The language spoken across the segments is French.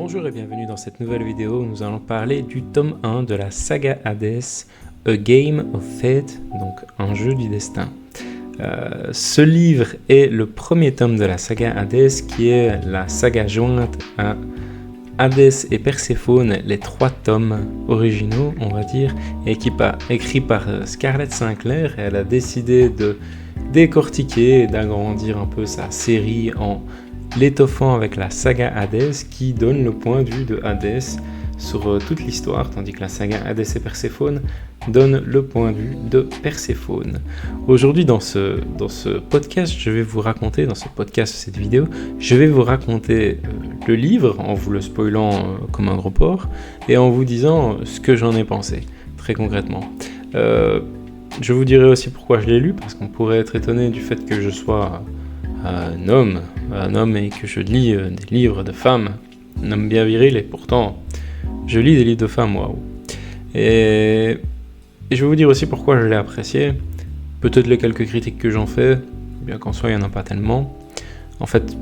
Bonjour et bienvenue dans cette nouvelle vidéo où nous allons parler du tome 1 de la saga Hades, A Game of Fate, donc un jeu du destin. Ce livre est le premier tome de la saga Hades qui est la saga jointe à Hades et Perséphone, les trois tomes originaux, on va dire, écrit par Scarlett Sinclair. Et elle a décidé de décortiquer et d'agrandir un peu sa série en l'étoffant avec la saga Hades qui donne le point de vue de Hades sur toute l'histoire, tandis que la saga Hades et Perséphone donne le point de vue de Perséphone. Aujourd'hui dans ce podcast, cette vidéo, je vais vous raconter le livre en vous le spoilant comme un gros porc et en vous disant ce que j'en ai pensé, très concrètement. Je vous dirai aussi pourquoi je l'ai lu, parce qu'on pourrait être étonné du fait que je sois un homme et que je lis des livres de femmes, un homme bien viril, et pourtant je lis des livres de femmes, waouh. Et je vais vous dire aussi pourquoi je l'ai apprécié, peut-être les quelques critiques que j'en fais, bien qu'en soi il n'y en a pas tellement. En fait,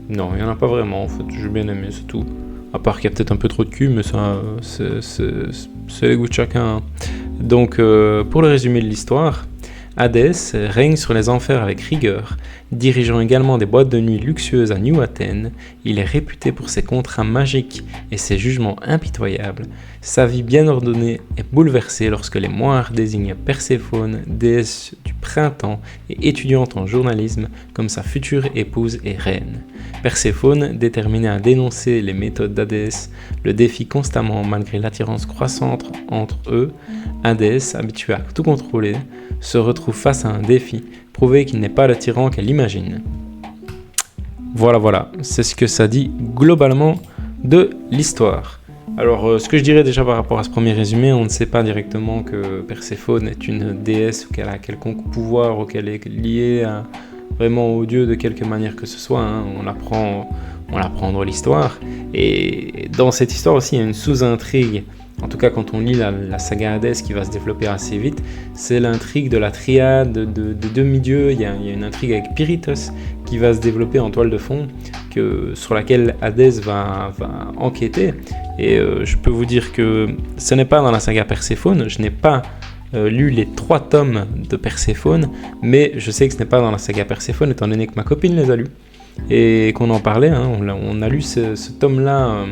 non, il n'y en a pas vraiment, en fait, j'ai bien aimé, c'est tout. À part qu'il y a peut-être un peu trop de cul, mais ça, c'est les goûts de chacun, hein. Donc, pour le résumé de l'histoire, Hadès règne sur les enfers avec rigueur, dirigeant également des boîtes de nuit luxueuses à New Athènes. Il est réputé pour ses contrats magiques et ses jugements impitoyables. Sa vie bien ordonnée est bouleversée lorsque les moires désignent Perséphone, déesse du printemps et étudiante en journalisme, comme sa future épouse et reine. Perséphone, déterminée à dénoncer les méthodes d'Hadès, le défie constamment malgré l'attirance croissante entre eux. Hadès, habitué à tout contrôler, se retrouve face à un défi, prouver qu'il n'est pas le tyran qu'elle imagine. Voilà, c'est ce que ça dit globalement de l'histoire. Alors, ce que je dirais déjà par rapport à ce premier résumé, on ne sait pas directement que Perséphone est une déesse ou qu'elle a quelconque pouvoir ou qu'elle est liée vraiment au dieu de quelque manière que ce soit, hein. On l'apprend dans l'histoire. Et dans cette histoire aussi, il y a une sous-intrigue. En tout cas, quand on lit la saga Hades qui va se développer assez vite, c'est l'intrigue de la triade de demi-dieux. Il y a une intrigue avec Pirithos qui va se développer en toile de fond, sur laquelle Hadès va enquêter. Et je peux vous dire que ce n'est pas dans la saga Perséphone. Je n'ai pas lu les 3 tomes de Perséphone, mais je sais que ce n'est pas dans la saga Perséphone, étant donné que ma copine les a lus et qu'on en parlait, hein. On a lu ce tome-là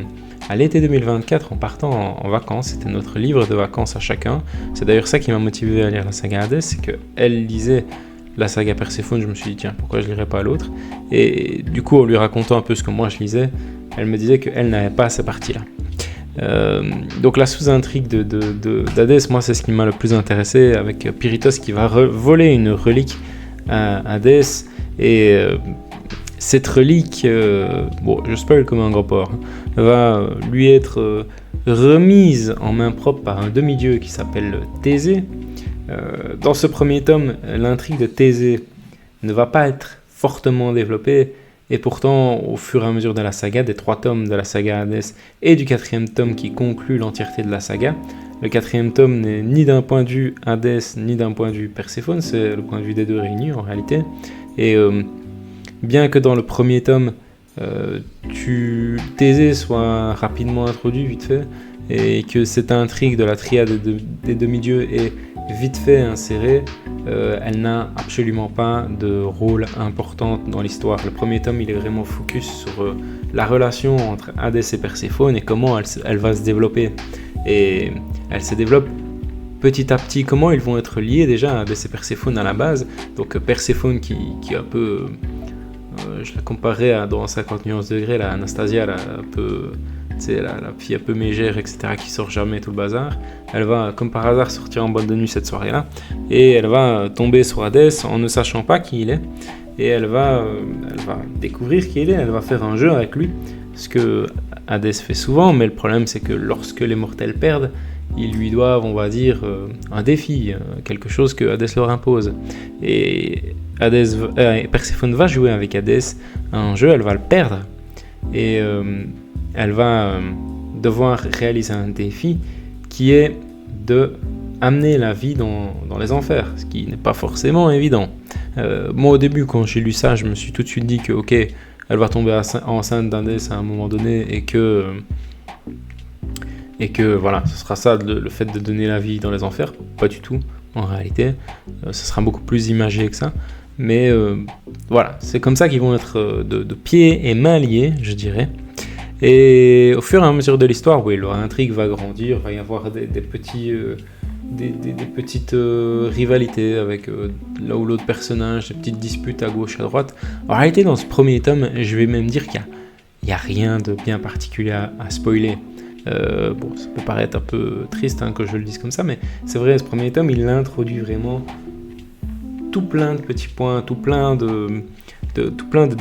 à l'été 2024 en partant en vacances. C'était notre livre de vacances à chacun. C'est d'ailleurs ça qui m'a motivé à lire la saga Hades, c'est qu'elle lisait la saga Perséphone. Je me suis dit tiens, pourquoi je lirais pas l'autre? Et du coup, en lui racontant un peu ce que moi je lisais, elle me disait qu'elle n'avait pas ces parties-là. Donc la sous-intrigue d'Hadès, moi c'est ce qui m'a le plus intéressé, avec Pirithos qui va voler une relique à Hadès, et cette relique, je spoil comme un gros porc, va lui être remise en main propre par un demi-dieu qui s'appelle Thésée. Dans ce premier tome, l'intrigue de Thésée ne va pas être fortement développée, et pourtant, au fur et à mesure de la saga, des 3 tomes de la saga Hades et du 4e tome qui conclut l'entièreté de la saga, le 4e tome n'est ni d'un point de vue Hadès ni d'un point de vue Perséphone, c'est le point de vue des deux réunis en réalité. Et bien que dans le premier tome, Thésée soit rapidement introduit vite fait, et que cette intrigue de la triade des demi-dieux est vite fait insérée, elle n'a absolument pas de rôle important dans l'histoire. Le premier tome, il est vraiment focus sur la relation entre Hadès et Perséphone et comment elle va se développer. Et elle se développe petit à petit. Comment ils vont être liés déjà, Hadès et Perséphone à la base. Donc Perséphone qui est un peu... je la comparais à dans 50 nuances degrés, la Anastasia, la fille un peu mégère, etc., qui sort jamais, tout le bazar. Elle va, comme par hasard, sortir en boîte de nuit cette soirée-là, et elle va tomber sur Hadès en ne sachant pas qui il est, et elle va découvrir qui il est, elle va faire un jeu avec lui, ce que Hadès fait souvent, mais le problème c'est que lorsque les mortels perdent, ils lui doivent, on va dire, un défi, quelque chose que Hadès leur impose. Et Perséphone va jouer avec Hadès un jeu, elle va le perdre, et elle va devoir réaliser un défi qui est de amener la vie dans les enfers, ce qui n'est pas forcément évident. Moi au début, quand j'ai lu ça, je me suis tout de suite dit que ok, elle va tomber enceinte d'Hadès à un moment donné et que voilà, ce sera ça le fait de donner la vie dans les enfers. Pas du tout, en réalité. Ce sera beaucoup plus imagé que ça. Mais voilà, c'est comme ça qu'ils vont être de pieds et mains liés, je dirais. Et au fur et à mesure de l'histoire, oui, leur intrigue va grandir, il va y avoir des petites rivalités avec là ou l'autre personnage, des petites disputes à gauche, à droite. En réalité, dans ce premier tome, je vais même dire qu'il n'y a rien de bien particulier à spoiler. Bon, ça peut paraître un peu triste que je le dise comme ça, mais c'est vrai, ce premier tome, il introduit vraiment tout plein de petits points, tout plein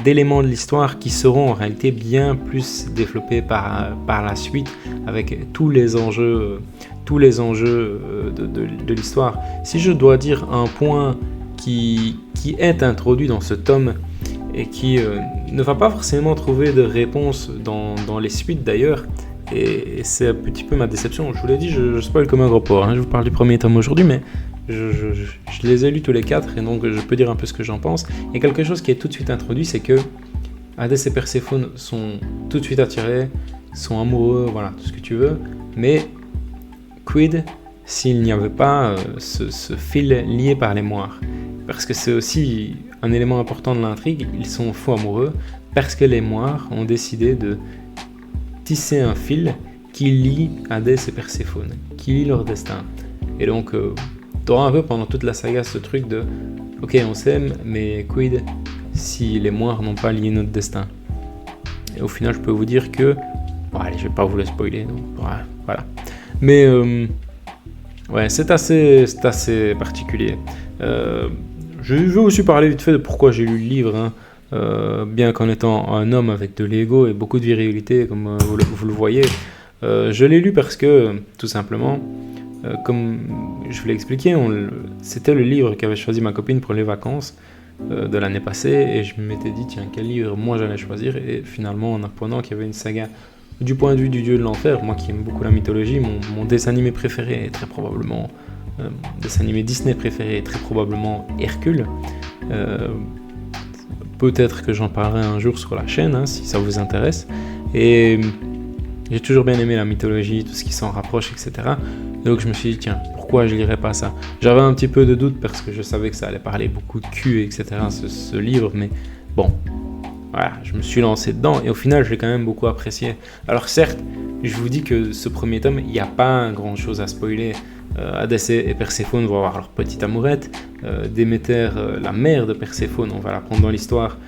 d'éléments de l'histoire qui seront en réalité bien plus développés par la suite, avec tous les enjeux de l'histoire. Si je dois dire un point qui est introduit dans ce tome et qui ne va pas forcément trouver de réponse dans les suites d'ailleurs, et c'est un petit peu ma déception. Je vous l'ai dit, je spoil comme un gros porc, je vous parle du premier tome aujourd'hui, mais je les ai lus tous les 4 et donc je peux dire un peu ce que j'en pense. Il y a quelque chose qui est tout de suite introduit, c'est que Hadès et Perséphone sont tout de suite attirés, sont amoureux, voilà, tout ce que tu veux, mais quid s'il n'y avait pas ce fil lié par les moires? Parce que c'est aussi un élément important de l'intrigue, ils sont fous amoureux parce que les moires ont décidé de tisser un fil qui lie Hadès et Perséphone, qui lie leur destin. Et donc, t'auras un peu pendant toute la saga ce truc de ok, on s'aime, mais quid si les moires n'ont pas lié notre destin? Et au final, je peux vous dire que bon, allez, je vais pas vous le spoiler, donc voilà. Mais ouais, c'est assez particulier. Je veux aussi parler vite fait de pourquoi j'ai lu le livre, bien qu'en étant un homme avec de l'ego et beaucoup de virilité, comme vous le voyez. Je l'ai lu parce que, tout simplement, comme je vous l'ai expliqué, c'était le livre qu'avait choisi ma copine pour les vacances de l'année passée, et je m'étais dit, tiens, quel livre moi j'allais choisir, et finalement, en apprenant qu'il y avait une saga du point de vue du dieu de l'enfer, moi qui aime beaucoup la mythologie, mon dessin animé préféré est très probablement, dessin animé Disney préféré est très probablement Hercule. Peut-être que j'en parlerai un jour sur la chaîne, si ça vous intéresse. Et j'ai toujours bien aimé la mythologie, tout ce qui s'en rapproche, etc. Et donc je me suis dit, tiens, pourquoi je lirais pas ça? J'avais un petit peu de doute parce que je savais que ça allait parler beaucoup de cul, etc. ce livre, mais bon, voilà, je me suis lancé dedans et au final, je l'ai quand même beaucoup apprécié. Alors certes, je vous dis que ce premier tome, il n'y a pas grand chose à spoiler. Hadès et Perséphone vont avoir leur petite amourette. Déméter, la mère de Perséphone, on va l'apprendre dans l'histoire,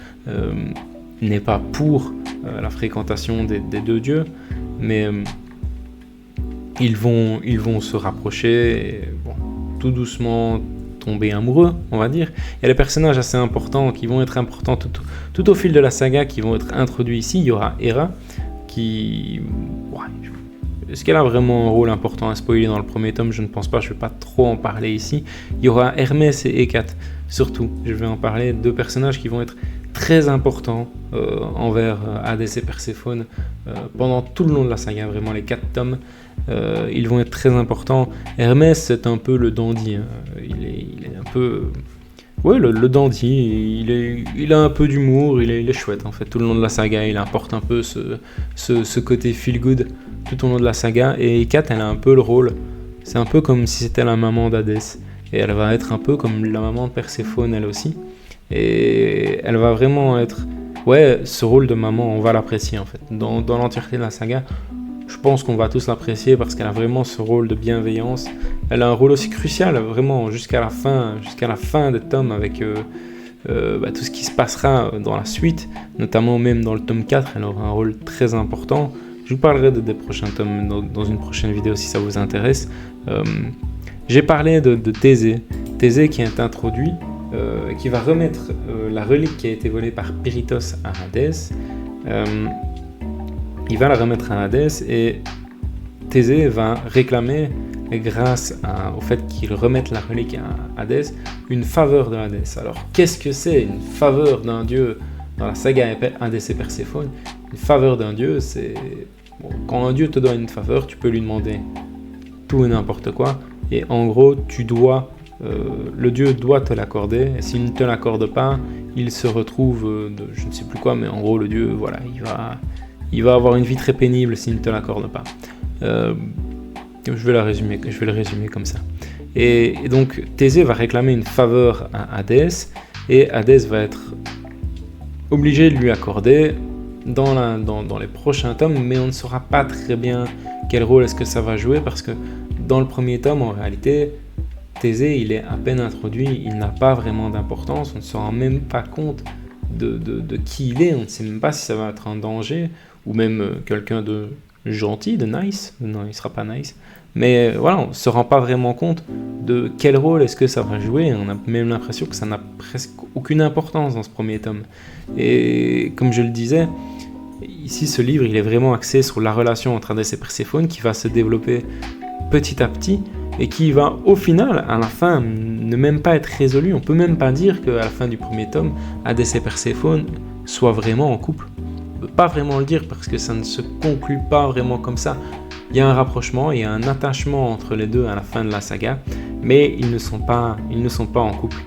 n'est pas pour la fréquentation des deux dieux, mais ils vont se rapprocher et, bon, tout doucement tomber amoureux, on va dire. Il y a des personnages assez importants qui vont être importants tout au fil de la saga, qui vont être introduits ici. Il y aura Héra qui... Ouais, est-ce qu'elle a vraiment un rôle important à spoiler dans le premier tome? Je ne pense pas, je ne vais pas trop en parler ici. Il y aura Hermès et Hécate, surtout. Je vais en parler, deux personnages qui vont être très importants envers Hadès et Perséphone pendant tout le long de la saga, vraiment les 4 tomes. Ils vont être très importants. Hermès, c'est un peu le dandy. Il est un peu... Ouais, le dandy, il a un peu d'humour, il est chouette en fait. Tout le long de la saga, il apporte un peu ce côté feel good tout au long de la saga. Et Hécate, elle a un peu le rôle, c'est un peu comme si c'était la maman d'Hadès. Et elle va être un peu comme la maman de Perséphone, elle aussi. Et elle va vraiment être... Ouais, ce rôle de maman, on va l'apprécier en fait. Dans l'entièreté de la saga, je pense qu'on va tous l'apprécier parce qu'elle a vraiment ce rôle de bienveillance. Elle a un rôle aussi crucial, vraiment, jusqu'à la fin des tomes, avec tout ce qui se passera dans la suite, notamment même dans le tome 4, elle aura un rôle très important. Je vous parlerai des prochains tomes dans une prochaine vidéo si ça vous intéresse. J'ai parlé de Thésée. Thésée qui est introduit, qui va remettre la relique qui a été volée par Pirithos à Hadès. Il va la remettre à Hadès et Thésée va réclamer, grâce au fait qu'il remette la relique à Hadès, une faveur de Hadès. Alors, qu'est-ce que c'est une faveur d'un dieu dans la saga Hadès et Perséphone? Une faveur d'un dieu, c'est... Bon, quand un dieu te donne une faveur, tu peux lui demander tout et n'importe quoi. Et en gros, tu dois le dieu doit te l'accorder, et s'il ne te l'accorde pas, il se retrouve je ne sais plus quoi, mais en gros le dieu, voilà, il va avoir une vie très pénible s'il ne te l'accorde pas. Je vais le résumer comme ça. Et donc Thésée va réclamer une faveur à Hadès, et Hadès va être obligé de lui accorder dans les prochains tomes, mais on ne saura pas très bien quel rôle est-ce que ça va jouer, parce que dans le premier tome, en réalité, Thésée, il est à peine introduit, il n'a pas vraiment d'importance, on ne se rend même pas compte de qui il est, on ne sait même pas si ça va être un danger, ou même quelqu'un de gentil, de nice. Non, il ne sera pas nice. Mais voilà, on ne se rend pas vraiment compte de quel rôle est-ce que ça va jouer. On a même l'impression que ça n'a presque aucune importance dans ce premier tome. Et comme je le disais, ici ce livre, il est vraiment axé sur la relation entre Hadès et Perséphone qui va se développer petit à petit et qui va au final, à la fin, ne même pas être résolu. On peut même pas dire qu'à la fin du premier tome, Hadès et Perséphone soient vraiment en couple. On ne peut pas vraiment le dire parce que ça ne se conclut pas vraiment comme ça. Il y a un rapprochement, il y a un attachement entre les deux à la fin de la saga, mais ils ne sont pas en couple.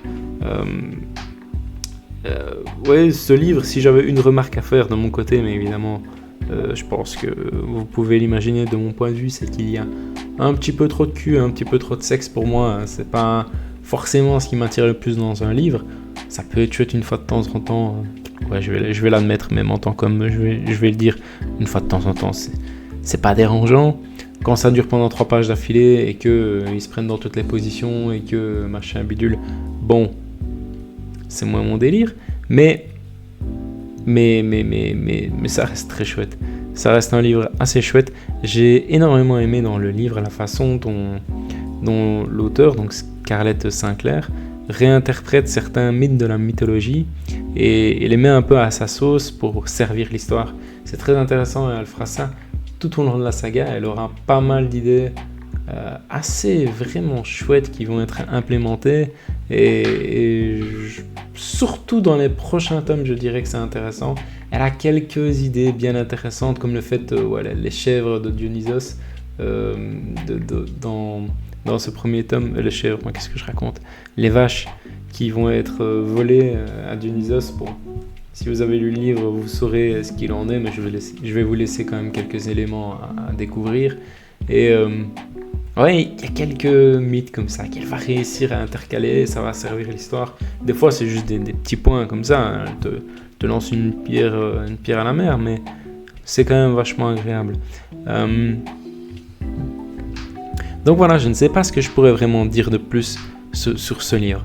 Ouais, ce livre, si j'avais une remarque à faire de mon côté, mais évidemment, je pense que vous pouvez l'imaginer de mon point de vue, c'est qu'il y a un petit peu trop de cul, un petit peu trop de sexe pour moi. C'est pas forcément ce qui m'attire le plus dans un livre. Ça peut être chouette une fois de temps en temps. Ouais, je vais l'admettre, même en tant qu'homme, je vais le dire, une fois de temps en temps, c'est pas dérangeant. Quand ça dure pendant 3 pages d'affilée et qu'ils se prennent dans toutes les positions et que machin bidule, bon, c'est moins mon délire, mais ça reste très chouette. Ça reste un livre assez chouette. J'ai énormément aimé dans le livre la façon dont l'auteur, donc Scarlett Sinclair, réinterprète certains mythes de la mythologie et les met un peu à sa sauce pour servir l'histoire. C'est très intéressant et elle fera ça tout au long de la saga. Elle aura pas mal d'idées assez vraiment chouettes qui vont être implémentées et surtout dans les prochains tomes, je dirais que c'est intéressant. Elle a quelques idées bien intéressantes comme le fait les chèvres de Dionysos dans ce premier tome, les chèvres, moi qu'est-ce que je raconte, les vaches qui vont être volées à Dionysos. Bon, si vous avez lu le livre, vous saurez ce qu'il en est, mais je vais vous laisser quand même quelques éléments à découvrir. Et ouais, il y a quelques mythes comme ça qu'elle va réussir à intercaler, ça va servir l'histoire. Des fois, c'est juste des petits points comme ça, hein. Elle te lance une pierre à la mer, mais c'est quand même vachement agréable. Donc voilà, je ne sais pas ce que je pourrais vraiment dire de plus sur ce livre.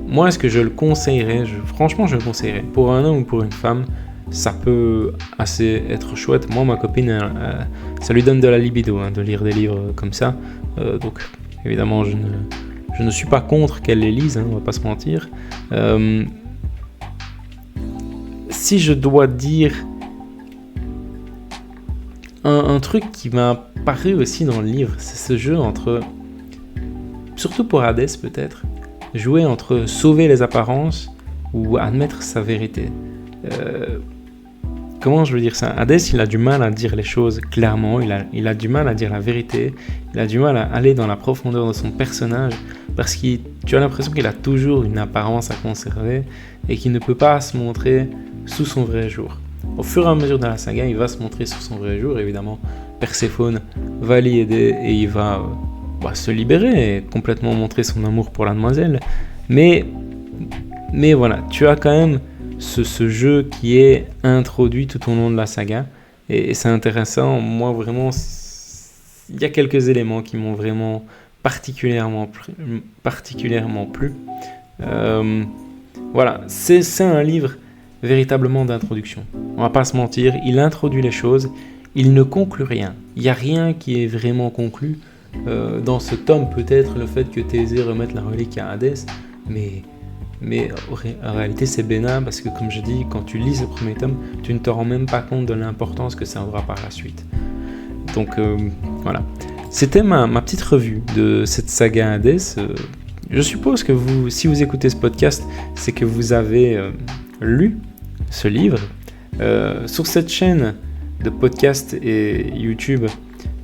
Moi, est-ce que je le conseillerais ? Franchement, je le conseillerais. Pour un homme ou pour une femme, ça peut assez être chouette. Moi, ma copine, ça lui donne de la libido de lire des livres comme ça. Donc, évidemment, je ne suis pas contre qu'elle les lise, on va pas se mentir. Si je dois dire un truc qui m'a paru aussi dans le livre, c'est ce jeu entre, surtout pour Hadès peut-être, jouer entre sauver les apparences ou admettre sa vérité. Comment je veux dire ça ? Hadès, il a du mal à dire les choses clairement, il a du mal à dire la vérité, il a du mal à aller dans la profondeur de son personnage, parce que tu as l'impression qu'il a toujours une apparence à conserver et qu'il ne peut pas se montrer sous son vrai jour. Au fur et à mesure de la saga, il va se montrer sous son vrai jour, évidemment. Perséphone va l'y aider et il va se libérer et complètement montrer son amour pour la demoiselle. Mais voilà, tu as quand même ce jeu qui est introduit tout au long de la saga et c'est intéressant. Moi vraiment, il y a quelques éléments qui m'ont vraiment particulièrement plu. Voilà, c'est un livre véritablement d'introduction. On va pas se mentir, il introduit les choses, il ne conclut rien. Il n'y a rien qui est vraiment conclu. Dans ce tome, peut-être le fait que Thésée remette la relique à Hadès, mais en réalité c'est bénin parce que comme je dis, quand tu lis ce premier tome, tu ne te rends même pas compte de l'importance que ça aura par la suite. Donc voilà, c'était ma petite revue de cette saga Hadès. Je suppose que si vous écoutez ce podcast, c'est que vous avez lu ce livre. Sur cette chaîne de podcast et YouTube,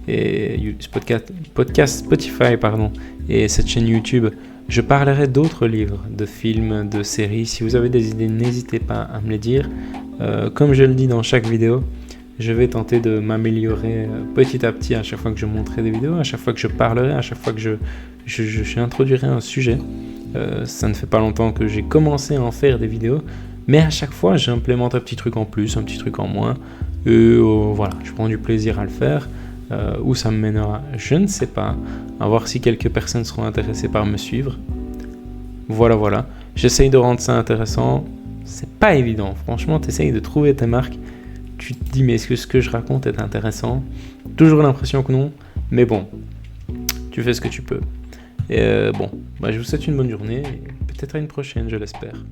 et podcast Spotify, et cette chaîne YouTube, je parlerai d'autres livres, de films, de séries. Si vous avez des idées, n'hésitez pas à me les dire. Comme je le dis dans chaque vidéo, je vais tenter de m'améliorer petit à petit à chaque fois que je montrerai des vidéos, à chaque fois que je parlerai, à chaque fois que je introduirai un sujet. Ça ne fait pas longtemps que j'ai commencé à en faire des vidéos, mais à chaque fois j'implémente un petit truc en plus, un petit truc en moins. Voilà, je prends du plaisir à le faire. Où ça me mènera, je ne sais pas. À voir si quelques personnes seront intéressées par me suivre. Voilà. J'essaye de rendre ça intéressant. C'est pas évident. Franchement, tu essayes de trouver tes marques. Tu te dis, mais est-ce que ce que je raconte est intéressant? Toujours l'impression que non. Mais bon, tu fais ce que tu peux. Et je vous souhaite une bonne journée. Et peut-être à une prochaine, je l'espère.